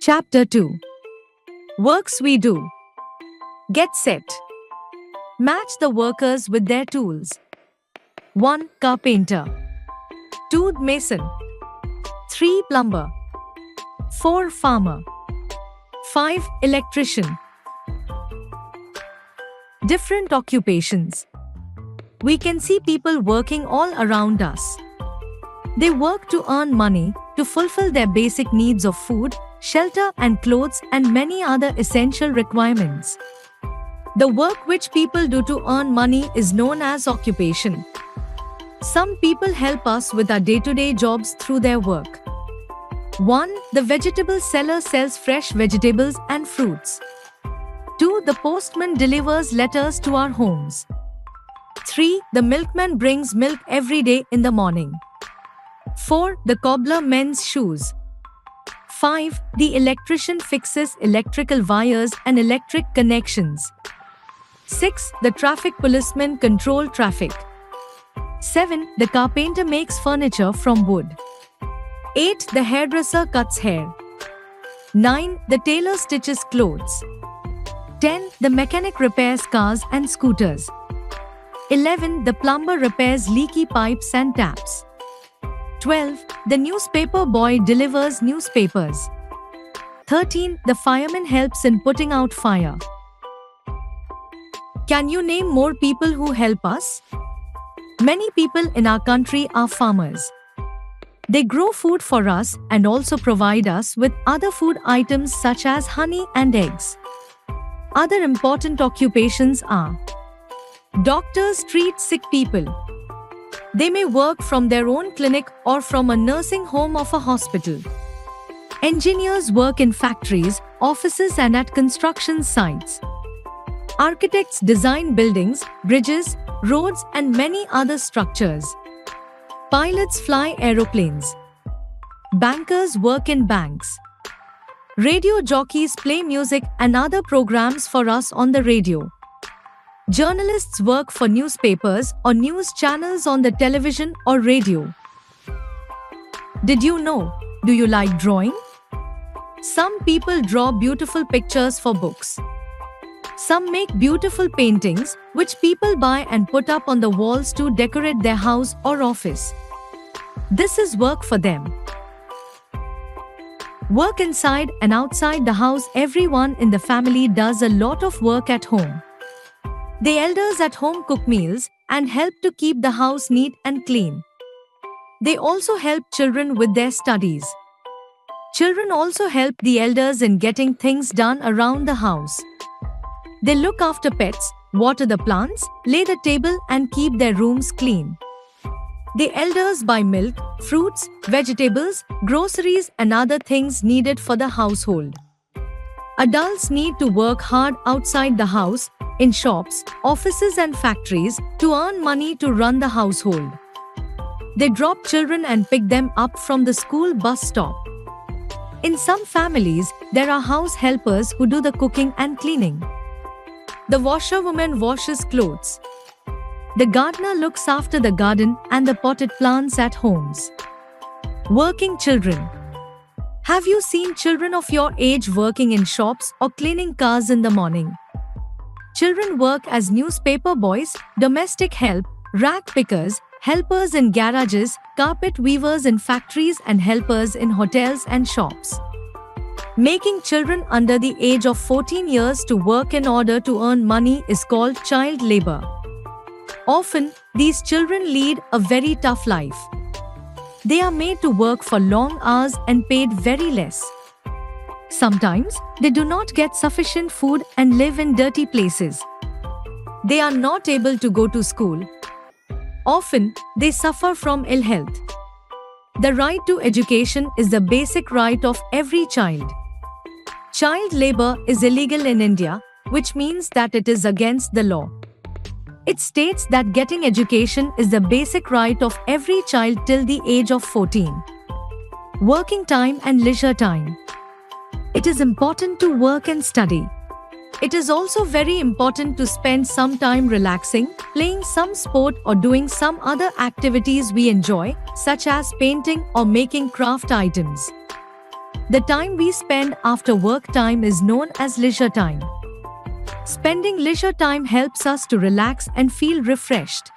Chapter 2. Works we do. Get set. Match the workers with their tools. 1. Carpenter. 2. Mason. 3. Plumber. 4. Farmer. 5. Electrician. Different occupations. We can see people working all around us. They work to earn money, to fulfill their basic needs of food, shelter and clothes and many other essential requirements. The work which people do to earn money is known as occupation. Some people help us with our day-to-day jobs through their work. 1. The vegetable seller sells fresh vegetables and fruits. 2. The postman delivers letters to our homes. 3. The milkman brings milk every day in the morning. 4. The cobbler mends shoes. 5. The electrician fixes electrical wires and electric connections. 6. The traffic policeman control traffic. 7. The carpenter makes furniture from wood. 8. The hairdresser cuts hair. 9. The tailor stitches clothes. 10. The mechanic repairs cars and scooters. 11. The plumber repairs leaky pipes and taps. 12. The newspaper boy delivers newspapers. 13. The fireman helps in putting out fire. Can you name more people who help us? Many people in our country are farmers. They grow food for us and also provide us with other food items such as honey and eggs. Other important occupations are: doctors treat sick people. They may work from their own clinic or from a nursing home of a hospital. Engineers work in factories, offices and at construction sites. Architects design buildings, bridges, roads and many other structures. Pilots fly aeroplanes. Bankers work in banks. Radio jockeys play music and other programs for us on the radio. Journalists work for newspapers or news channels on the television or radio. Did you know? Do you like drawing? Some people draw beautiful pictures for books. Some make beautiful paintings, which people buy and put up on the walls to decorate their house or office. This is work for them. Work inside and outside the house. Everyone in the family does a lot of work at home. The elders at home cook meals and help to keep the house neat and clean. They also help children with their studies. Children also help the elders in getting things done around the house. They look after pets, water the plants, lay the table and keep their rooms clean. The elders buy milk, fruits, vegetables, groceries and other things needed for the household. Adults need to work hard outside the house, in shops, offices and factories, to earn money to run the household. They drop children and pick them up from the school bus stop. In some families, there are house helpers who do the cooking and cleaning. The washerwoman washes clothes. The gardener looks after the garden and the potted plants at homes. Working children. Have you seen children of your age working in shops or cleaning cars in the morning? Children work as newspaper boys, domestic help, rag pickers, helpers in garages, carpet weavers in factories and helpers in hotels and shops. Making children under the age of 14 years to work in order to earn money is called child labor. Often, these children lead a very tough life. They are made to work for long hours and paid very less. Sometimes, they do not get sufficient food and live in dirty places. They are not able to go to school. Often, they suffer from ill health. The right to education is the basic right of every child. Child labor is illegal in India, which means that it is against the law. It states that getting education is the basic right of every child till the age of 14. Working time and leisure time. It is important to work and study. It is also very important to spend some time relaxing, playing some sport or doing some other activities we enjoy, such as painting or making craft items. The time we spend after work time is known as leisure time. Spending leisure time helps us to relax and feel refreshed.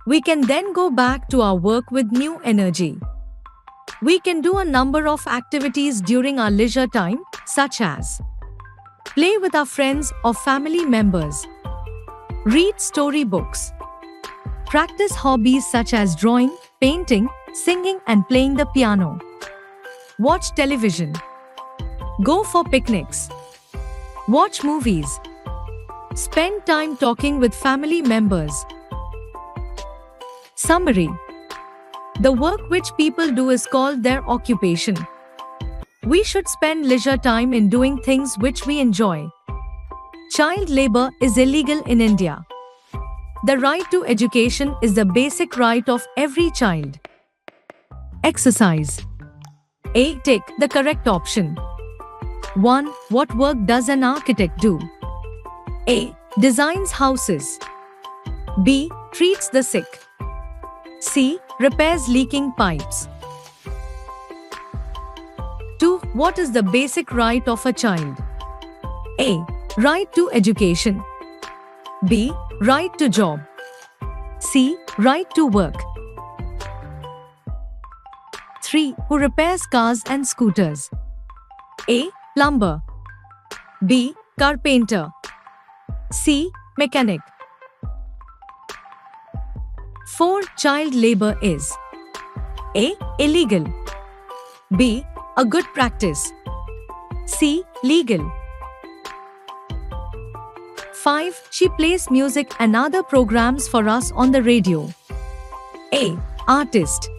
We can then go back to our work with new energy. We can do a number of activities during our leisure time, such as play with our friends or family members, read storybooks, practice hobbies such as drawing, painting, singing and playing the piano, watch television, go for picnics, watch movies, spend time talking with family members. Summary: the work which people do is called their occupation. We should spend leisure time in doing things which we enjoy. Child labor is illegal in India. The right to education is the basic right of every child. Exercise. A. Tick the correct option. 1. What work does an architect do? A. Designs houses. B. Treats the sick. C. Repairs leaking pipes. 2. What is the basic right of a child? A. Right to education. B. Right to job. C. Right to work. 3. Who repairs cars and scooters? A. Plumber. B. Carpenter. C. Mechanic. 4. Child labor is A. Illegal. B. A good practice. C. Legal. 5. She plays music and other programs for us on the radio. A. Artist.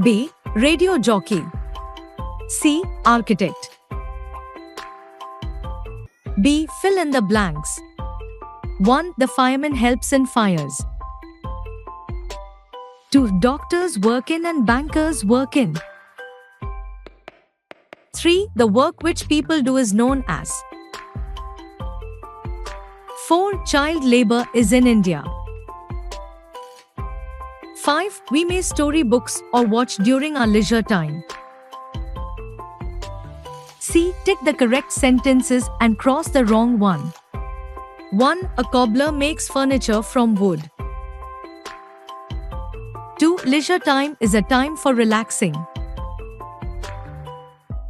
B. Radio jockey. C. Architect. B. Fill in the blanks. 1. The fireman helps in fires. 2. Doctors work in and bankers work in. 3. The work which people do is known as. 4. Child labor is in India. 5. We may story books or watch during our leisure time. C. Tick the correct sentences and cross the wrong one. 1. A cobbler makes furniture from wood. 2. Leisure time is a time for relaxing.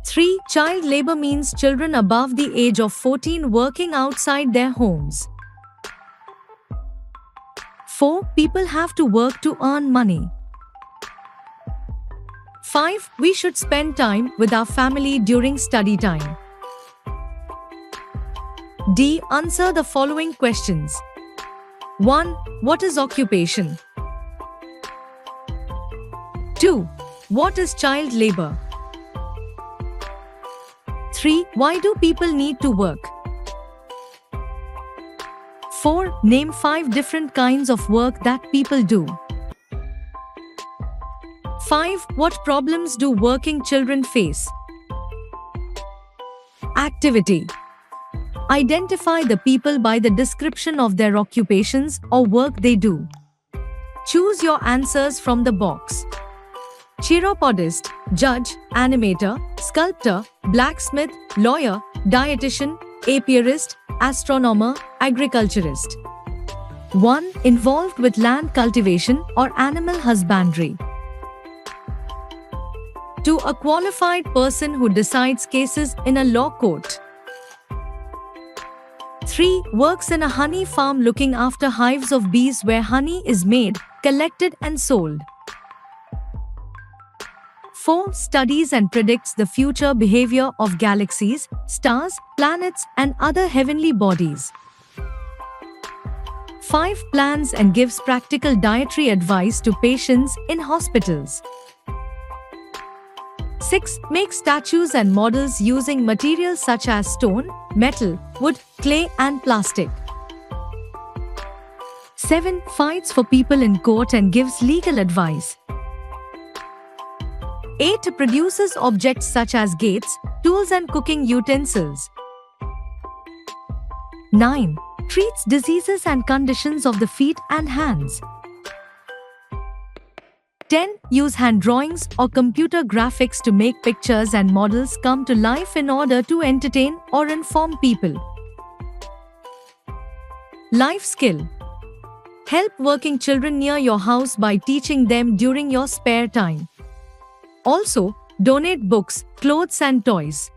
3. Child labor means children above the age of 14 working outside their homes. 4. People have to work to earn money. 5. We should spend time with our family during study time. D. Answer the following questions. 1. What is occupation? 2. What is child labor? 3. Why do people need to work? 4. Name 5 different kinds of work that people do. 5. What problems do working children face? Activity. Identify the people by the description of their occupations or work they do. Choose your answers from the box. Chiropodist, judge, animator, sculptor, blacksmith, lawyer, dietitian, apiarist, astronomer, agriculturist. 1. Involved with land cultivation or animal husbandry. 2. A qualified person who decides cases in a law court. 3. Works in a honey farm looking after hives of bees where honey is made, collected and sold. 4. Studies and predicts the future behavior of galaxies, stars, planets and other heavenly bodies. 5. Plans and gives practical dietary advice to patients in hospitals. 6. Makes statues and models using materials such as stone, metal, wood, clay and plastic. 7. Fights for people in court and gives legal advice. 8. Produces objects such as gates, tools and cooking utensils. 9. Treats diseases and conditions of the feet and hands. 10. Use hand drawings or computer graphics to make pictures and models come to life in order to entertain or inform people. Life skill. Help working children near your house by teaching them during your spare time. Also, donate books, clothes and toys.